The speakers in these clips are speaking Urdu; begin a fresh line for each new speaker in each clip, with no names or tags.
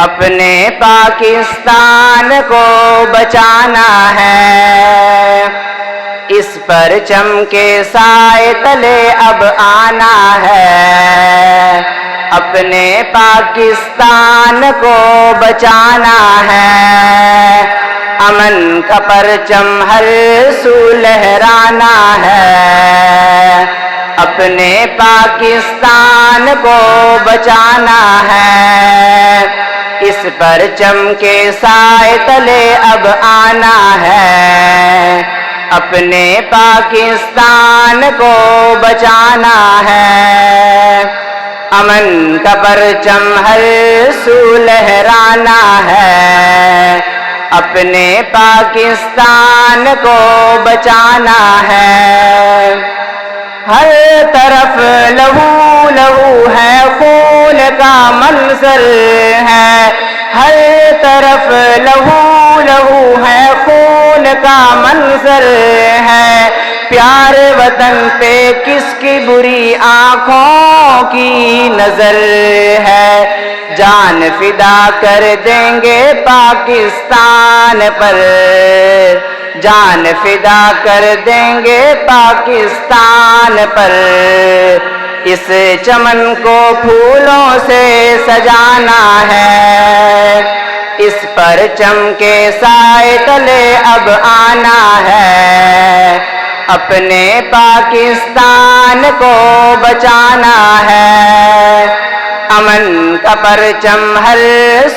اپنے پاکستان کو بچانا ہے، اس پرچم کے سائے تلے اب آنا ہے، اپنے پاکستان کو بچانا ہے، امن کا پرچم ہر سو لہرانا ہے، اپنے پاکستان کو بچانا ہے، اس پرچم کے سائے تلے اب آنا ہے، اپنے پاکستان کو بچانا ہے، امن کا پرچم ہر سو لہرانا ہے، اپنے پاکستان کو بچانا ہے، ہر طرف لہو لہو ہے، خون کا منظر ہے، ہر طرف لہو لہو ہے، خون کا منظر ہے، پیارے وطن پہ کس کی بری آنکھوں کی نظر ہے، جان فدا کر دیں گے پاکستان پر، جان فدا کر دیں گے پاکستان پر، اس چمن کو پھولوں سے سجانا ہے، اس پرچم کے سائے تلے اب آنا ہے، اپنے پاکستان کو بچانا ہے، امن کا پرچم ہر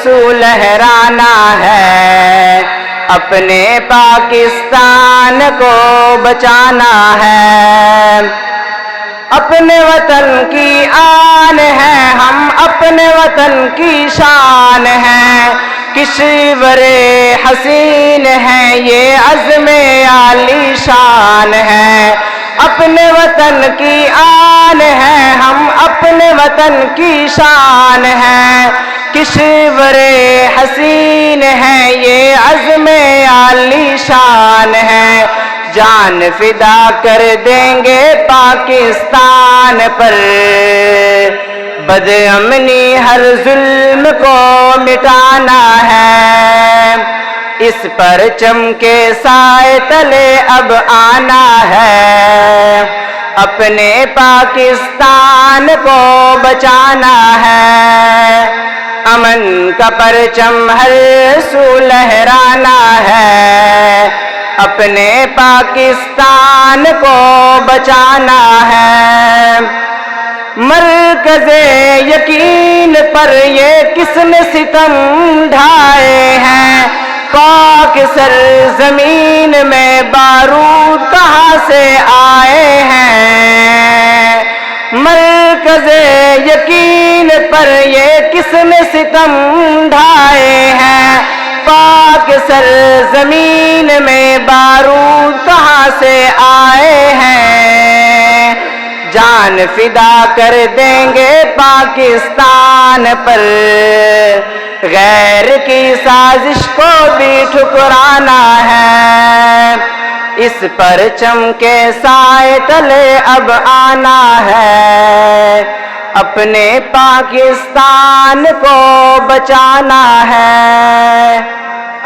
سو لہرانا ہے، اپنے پاکستان کو بچانا ہے، اپنے وطن کی آن ہے، ہم اپنے وطن کی شان ہیں، کشور حسین ہے، یہ عزم عالی شان ہے، اپنے وطن کی آن ہے، ہم اپنے وطن کی شان ہیں، کشور حسین ہے، یہ عزم عالی شان ہے، جان فدا کر دیں گے پاکستان پر، بد امنی ہر ظلم کو مٹانا ہے، اس پرچم کے سائے تلے اب آنا ہے، اپنے پاکستان کو بچانا ہے، امن کا پرچم ہر سو لہرانا ہے، اپنے پاکستان کو بچانا ہے، مرکز یقین پر یہ کس نے ستم ڈھائے ہیں، پاک سرزمین میں بارود کہاں سے آئے ہیں، مرکز یقین پر یہ کس نے ستم ڈھائے ہیں، پاک سرزمین میں بارود کہاں سے آئے ہیں، جان فدا کر دیں گے پاکستان پر، غیر کی سازش کو بھی ٹھکرانا ہے، اس پرچم کے سائے تلے اب آنا ہے، اپنے پاکستان کو بچانا ہے،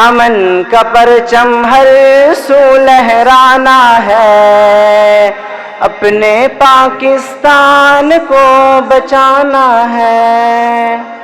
امن کا پرچم ہر سو لہرانا ہے، اپنے پاکستان کو بچانا ہے۔